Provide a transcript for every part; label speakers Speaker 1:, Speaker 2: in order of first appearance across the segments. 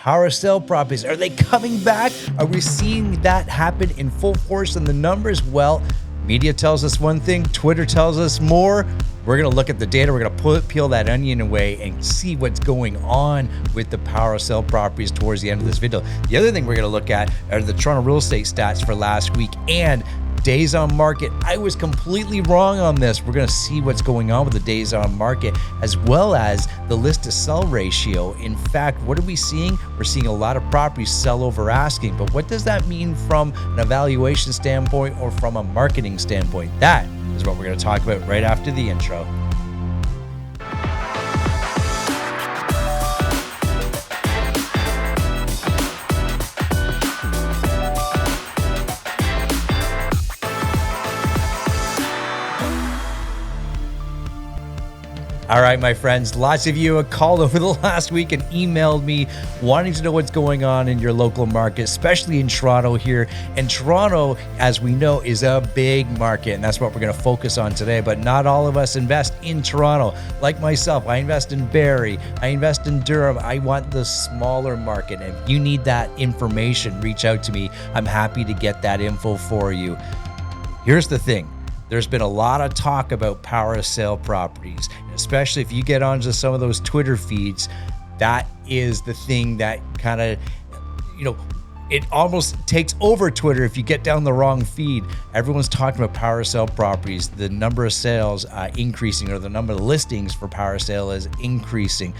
Speaker 1: power sale properties, are they coming back? Are we seeing that happen in full force in the numbers? Well, media tells us one thing, Twitter tells us more. We're going to look at the data. We're going to peel that onion away and see what's going on with the power sale properties towards the end of this video. The other thing we're going to look at are the Toronto real estate stats for last week and days on market. I was completely wrong on this. We're going to see what's going on with the days on market, as well as the list to sell ratio. In fact, what are we seeing? We're seeing a lot of properties sell over asking, but what does that mean from an evaluation standpoint or from a marketing standpoint? That is what we're going to talk about right after the intro. All right, my friends, lots of you have called over the last week and emailed me wanting to know what's going on in your local market, especially in Toronto here. And Toronto, as we know, is a big market, and that's what we're going to focus on today. But not all of us invest in Toronto. Like myself, I invest in Barrie, I invest in Durham. I want the smaller market. And if you need that information, reach out to me. I'm happy to get that info for you. Here's the thing. There's been a lot of talk about power sale properties, especially if you get onto some of those Twitter feeds. That is the thing that kind of, it almost takes over Twitter if you get down the wrong feed. Everyone's talking about power sale properties, the number of sales increasing, or the number of listings for power sale is increasing.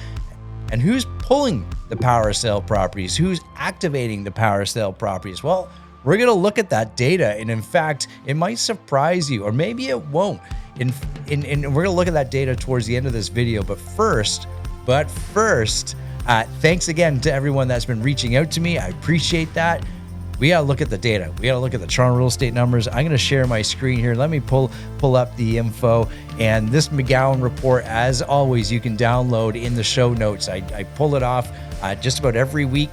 Speaker 1: And who's pulling the power sale properties? Who's activating the power sale properties? Well, we're going to look at that data, and in fact, it might surprise you, or maybe it won't. And we're going to look at that data towards the end of this video. But first, thanks again to everyone that's been reaching out to me. I appreciate that. We got to look at the data. We got to look at the Toronto real estate numbers. I'm going to share my screen here. Let me pull up the info. And this McGowan report, as always, you can download in the show notes. I pull it off just about every week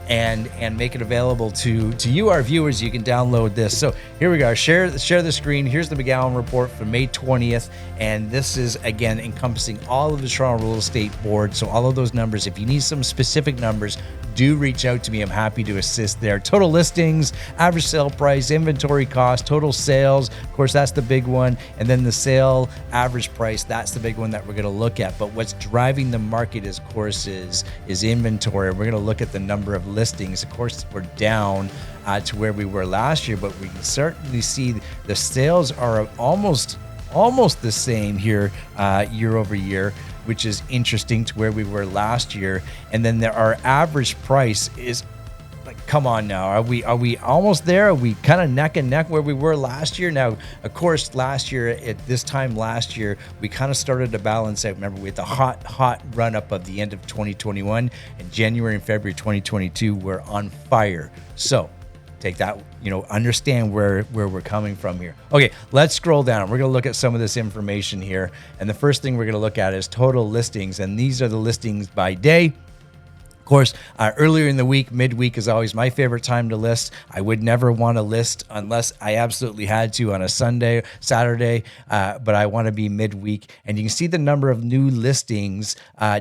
Speaker 1: and make it available to you, our viewers. You can download this. So here we go. Share the screen. Here's the McGowan report for May 20th. And this is, again, encompassing all of the Toronto Real Estate Board. So all of those numbers, if you need some specific numbers, do reach out to me. I'm happy to assist there. Total listings, average sale price, inventory cost, total sales. Of course, that's the big one. And then the sale average price, that's the big one that we're going to look at. But what's driving the market is, of course, is inventory. We're going to look at the number of listings. Of course, we're down to where we were last year, but we can certainly see the sales are almost the same here year over year, which is interesting to where we were last year. And then our average price is like, come on now, are we almost there? Are we kind of neck and neck where we were last year? Now, of course, last year at this time last year, we kind of started to balance out. Remember, we had the hot run up of the end of 2021, and January and February 2022 were on fire. So take that, understand where we're coming from here. Okay, let's scroll down. We're going to look at some of this information here. And the first thing we're going to look at is total listings. And these are the listings by day. Of course, earlier in the week, midweek is always my favorite time to list. I would never want to list unless I absolutely had to on a Sunday, Saturday, but I want to be midweek. And you can see the number of new listings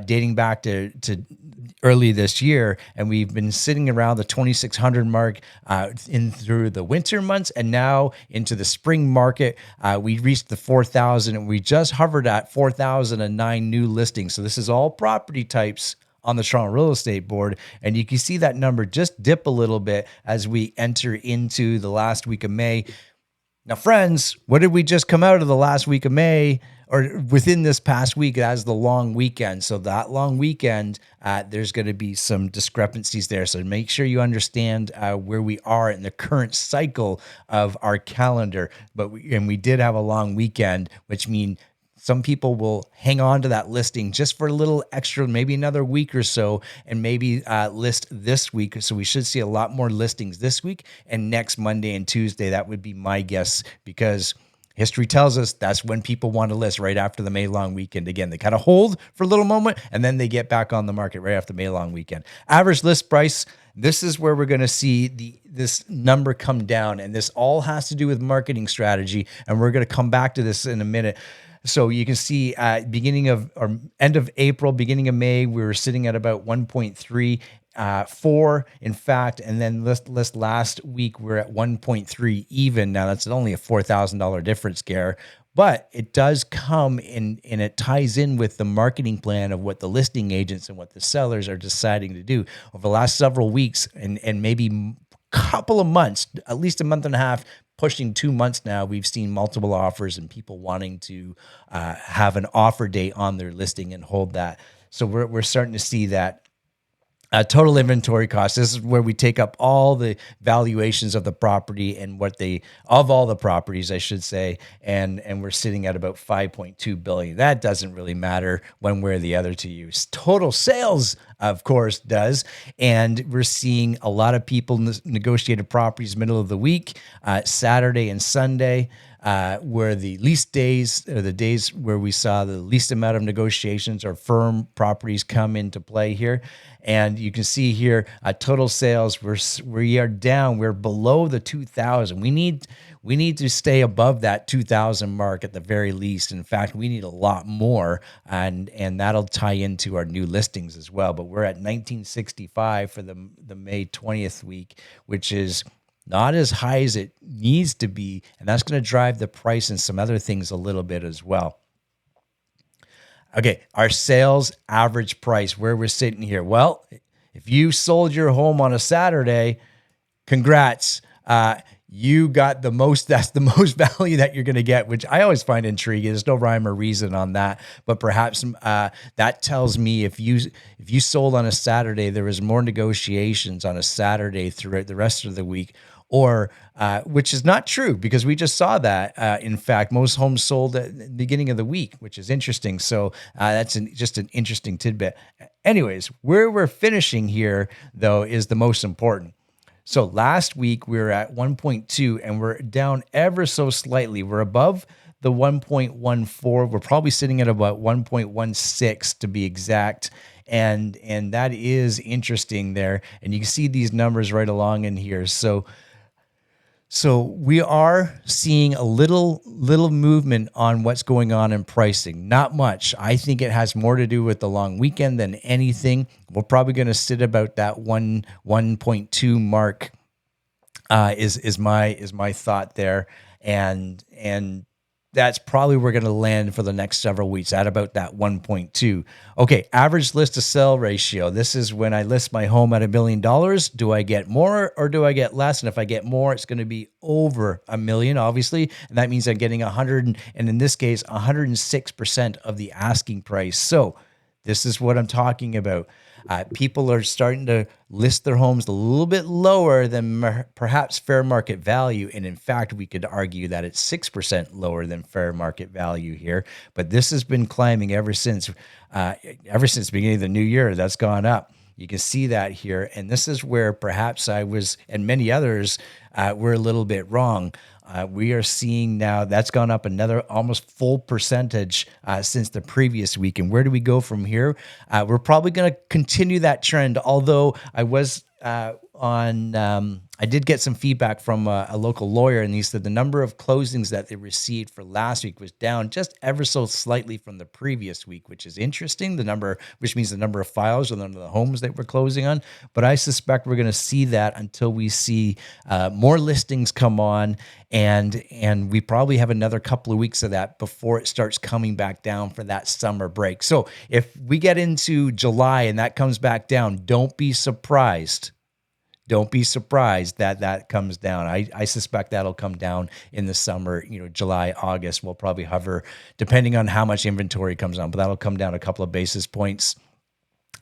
Speaker 1: dating back to early this year, and we've been sitting around the 2,600 mark in through the winter months, and now into the spring market. We reached the 4,000, and we just hovered at 4,009 new listings. So this is all property types on the Toronto Real Estate Board, and you can see that number just dip a little bit as we enter into the last week of May. Now, friends, what did we just come out of the last week of May, or within this past week, as the long weekend? So that long weekend, there's going to be some discrepancies there. So make sure you understand where we are in the current cycle of our calendar. But we did have a long weekend, which means some people will hang on to that listing just for a little extra, maybe another week or so, and maybe list this week. So we should see a lot more listings this week and next Monday and Tuesday. That would be my guess, because history tells us that's when people want to list, right after the May long weekend. Again, they kind of hold for a little moment, and then they get back on the market right after the May long weekend. Average list price, this is where we're going to see this number come down, and this all has to do with marketing strategy, and we're going to come back to this in a minute. So you can see beginning of or end of April, beginning of May, we were sitting at about 1.3. 4, in fact, and then this last week we're at 1.3 even. Now that's only a $4,000 difference, Gare, but it does come in, and it ties in with the marketing plan of what the listing agents and what the sellers are deciding to do over the last several weeks, and maybe couple of months, at least a month and a half, pushing 2 months now. We've seen multiple offers and people wanting to have an offer date on their listing and hold that. So we're starting to see that. Total inventory cost. This is where we take up all the valuations of the property and of all the properties, I should say, and we're sitting at about 5.2 billion. That doesn't really matter one way or the other to you. Total sales, of course, does, and we're seeing a lot of people negotiated properties middle of the week, Saturday and Sunday. Where the least days, or the days where we saw the least amount of negotiations or firm properties come into play here. And you can see here, total sales, we are down. We're below the 2,000. We need to stay above that 2,000 mark at the very least. In fact, we need a lot more, and that'll tie into our new listings as well. But we're at 1965 for the May 20th week, which is not as high as it needs to be, and that's going to drive the price and some other things a little bit as well. Okay, our sales average price, where we're sitting here. Well, if you sold your home on a Saturday, congrats. You got the most, that's the most value that you're going to get, which I always find intriguing. There's no rhyme or reason on that, but perhaps that tells me if you sold on a Saturday, there was more negotiations on a Saturday throughout the rest of the week, or which is not true, because we just saw that. In fact, most homes sold at the beginning of the week, which is interesting. So that's just an interesting tidbit. Anyways, where we're finishing here, though, is the most important. So last week we were at 1.2, and we're down ever so slightly. We're above the 1.14. We're probably sitting at about 1.16 to be exact. And that is interesting there. And you can see these numbers right along in here. So we are seeing a little movement on what's going on in pricing. Not much. I think it has more to do with the long weekend than anything. We're probably going to sit about that 1.2 mark. Is my thought there, and that's probably where we're going to land for the next several weeks at about that 1.2. Okay, average list to sell ratio. This is when I list my home at $1 million. Do I get more or do I get less? And if I get more, it's going to be over $1 million, obviously. And that means I'm getting 100, and in this case, 106% of the asking price. So this is what I'm talking about. People are starting to list their homes a little bit lower than perhaps fair market value. And in fact, we could argue that it's 6% lower than fair market value here. But this has been climbing ever since the beginning of the new year. That's gone up. You can see that here. And this is where perhaps I was, and many others were a little bit wrong. We are seeing now that's gone up another almost full percentage since the previous week. And where do we go from here? We're probably going to continue that trend, although I did get some feedback from a local lawyer, and he said the number of closings that they received for last week was down just ever so slightly from the previous week, which is interesting. Which means the number of files or the number of the homes that we're closing on. But I suspect we're going to see that until we see more listings come on, and we probably have another couple of weeks of that before it starts coming back down for that summer break. So if we get into July and that comes back down, don't be surprised. Don't be surprised that comes down. I suspect that'll come down in the summer, July, August. We'll probably hover, depending on how much inventory comes on, but that'll come down a couple of basis points.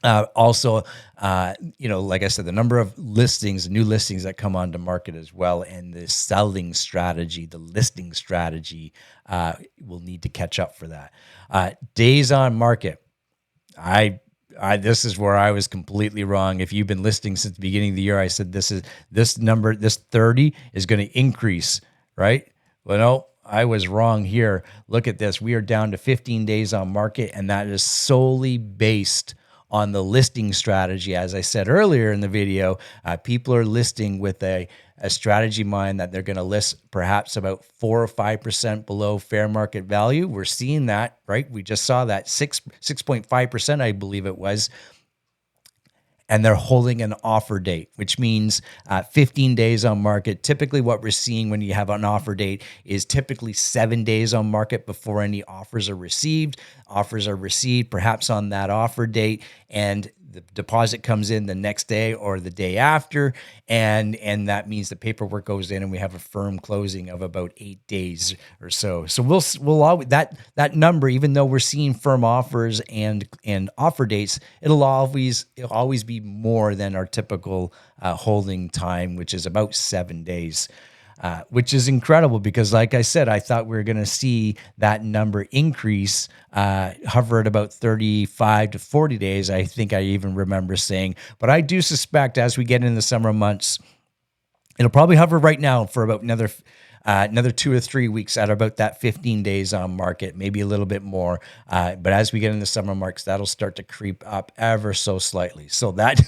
Speaker 1: Also, like I said, the number of listings, new listings that come onto market as well, and the selling strategy, the listing strategy, will need to catch up for that. Days on market. This is where I was completely wrong. If you've been listing since the beginning of the year, I said this number, this 30 is going to increase, right? Well, no, I was wrong here. Look at this. We are down to 15 days on market, and that is solely based on the listing strategy. As I said earlier in the video, people are listing with a strategy in mind that they're going to list perhaps about 4 or 5% below fair market value. We're seeing that, right? We just saw that 6.5%, I believe it was. and they're holding an offer date, which means 15 days on market. Typically, what we're seeing when you have an offer date is typically 7 days on market before any offers are received. Offers are received perhaps on that offer date, and the deposit comes in the next day or the day after, and that means the paperwork goes in, and we have a firm closing of about 8 days or so. So we'll always, that number, even though we're seeing firm offers and offer dates, it'll always be more than our typical holding time, which is about 7 days. Which is incredible because, like I said, I thought we were going to see that number increase, hover at about 35 to 40 days. I think I even remember saying, but I do suspect as we get into the summer months, it'll probably hover right now for about another 2 or 3 weeks at about that 15 days on market, maybe a little bit more. But as we get into summer marks, that'll start to creep up ever so slightly. So that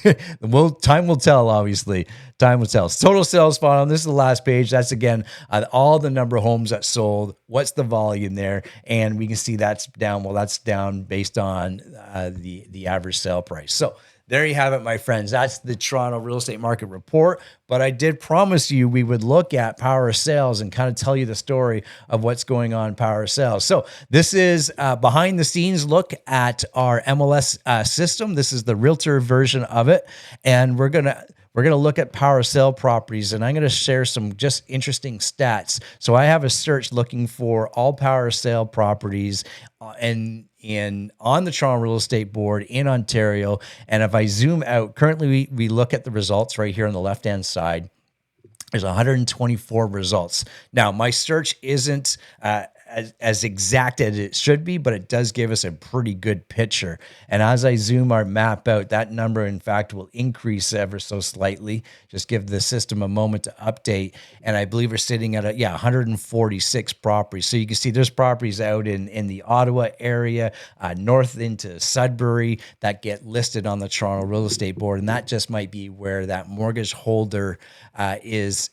Speaker 1: time will tell, obviously. Time will tell. Total sales funnel. This is the last page. That's again, all the number of homes that sold. What's the volume there? And we can see that's down. Well, that's down based on the average sale price. So there you have it, my friends. That's the Toronto real estate market report. But I did promise you we would look at power sales and kind of tell you the story of what's going on in power sales. So this is behind the scenes look at our MLS system. This is the realtor version of it. And we're going to look at power sale properties, and I'm going to share some just interesting stats. So I have a search looking for all power sale properties on the Toronto Real Estate Board in Ontario. And if I zoom out, currently we look at the results right here on the left-hand side. There's 124 results. Now, my search isn't as exact as it should be, but it does give us a pretty good picture. And as I zoom our map out, that number, in fact, will increase ever so slightly. Just give the system a moment to update. And I believe we're sitting at 146 properties. So you can see there's properties out in the Ottawa area, north into Sudbury, that get listed on the Toronto Real Estate Board. And that just might be where that mortgage holder is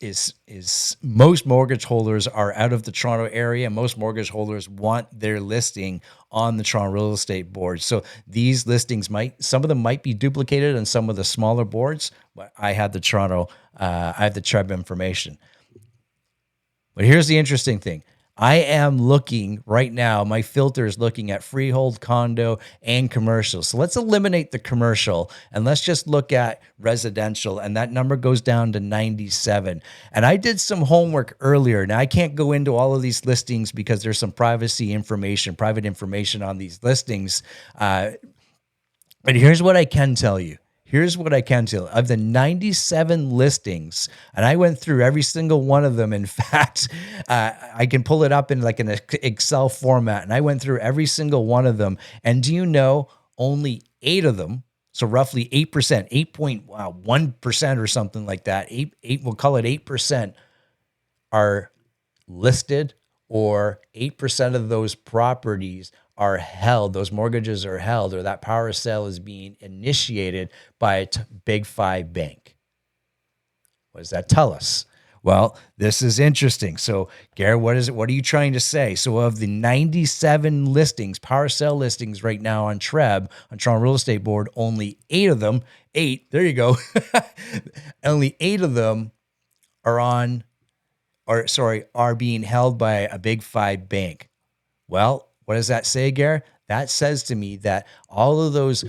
Speaker 1: most mortgage holders are out of the Toronto area. Most mortgage holders want their listing on the Toronto Real Estate Board. So these listings some of them might be duplicated on some of the smaller boards, but I have the TREB information. But here's the interesting thing. I am looking right now, my filter is looking at freehold, condo, and commercial. So let's eliminate the commercial and let's just look at residential. And that number goes down to 97. And I did some homework earlier. Now, I can't go into all of these listings because there's some private information on these listings. But here's what I can tell you. Of the 97 listings, and I went through every single one of them. In fact, I can pull it up in like an Excel format, and I went through every single one of them. And do you know, only 8 of them, so roughly 8%, 8.1% or something like that, we'll call it 8%, are listed, or 8% of those properties are held, those mortgages are held, or that power sale is being initiated by a big 5 bank. What does that tell us? Well, this is interesting. So, Gary, what are you trying to say? So of the 97 listings, power sale listings right now on TREB, on Toronto Real Estate Board, only 8 of them, there you go, only 8 of them are being held by a big 5 bank. Well, what does that say, Gare? That says to me that all of those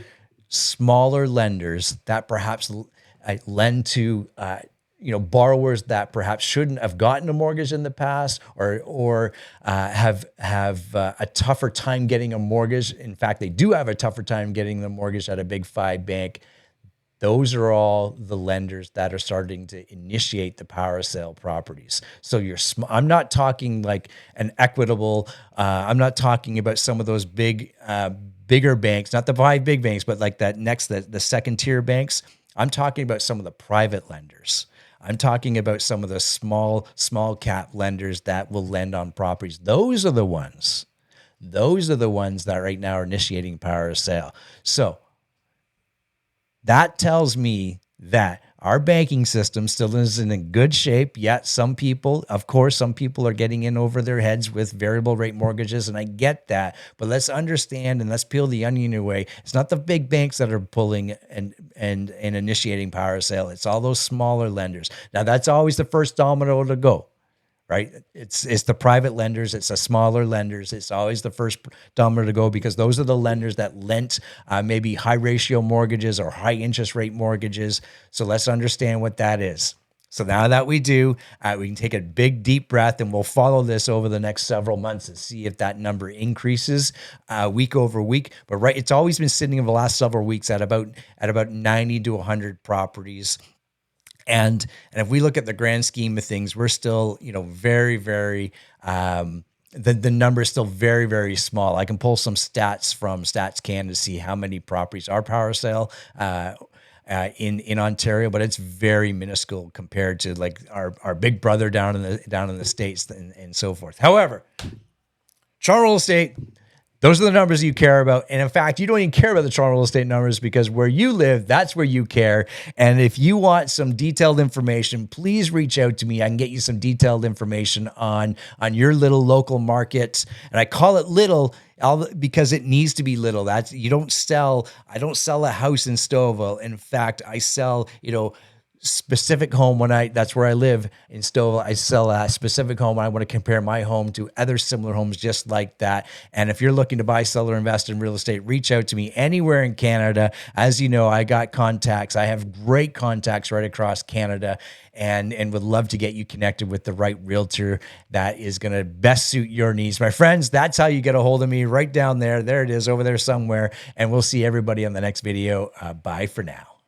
Speaker 1: smaller lenders that perhaps lend to borrowers that perhaps shouldn't have gotten a mortgage in the past, or have a tougher time getting a mortgage. In fact, they do have a tougher time getting the mortgage at a big 5 bank. Those are all the lenders that are starting to initiate the power sale properties. So I'm not talking like an Equitable. I'm not talking about some of those bigger banks, not the 5 big banks, but like the second tier banks. I'm talking about some of the private lenders. I'm talking about some of the small cap lenders that will lend on properties. Those are the ones that right now are initiating power sale. So that tells me that Our banking system still isn't in good shape yet. Some people, of course, some people are getting in over their heads with variable rate mortgages, and I get that. But let's understand and let's peel the onion away. It's not the big banks that are pulling and initiating power sale. It's all those smaller lenders. Now that's always the first domino to go, right? It's the private lenders, it's the smaller lenders. It's always the first domino to go because those are the lenders that lent maybe high ratio mortgages or high interest rate mortgages. So let's understand what that is. So now that we do, we can take a big deep breath and we'll follow this over the next several months and see if that number increases week over week. But right, it's always been sitting in the last several weeks at about 90 to 100 properties. And if we look at the grand scheme of things, we're still, very, very, the number is still very, very small. I can pull some stats from Stats Canada to see how many properties are power sale in Ontario, but it's very minuscule compared to like our big brother down in the States and so forth. However, Toronto Real Estate, those are the numbers you care about. And in fact, you don't even care about the Toronto real estate numbers because where you live, that's where you care. And if you want some detailed information, please reach out to me. I can get you some detailed information on your little local market. And I call it little because it needs to be little. I don't sell a house in Stouffville. In fact, I sell, specific home that's where I live in Stouffville. I sell a specific home. I want to compare my home to other similar homes just like that. And if you're looking to buy, sell, or invest in real estate, reach out to me anywhere in Canada. As you know, I got contacts. I have great contacts right across Canada and would love to get you connected with the right realtor that is going to best suit your needs. My friends, that's how you get a hold of me right down there. There it is over there somewhere. And we'll see everybody on the next video. Bye for now.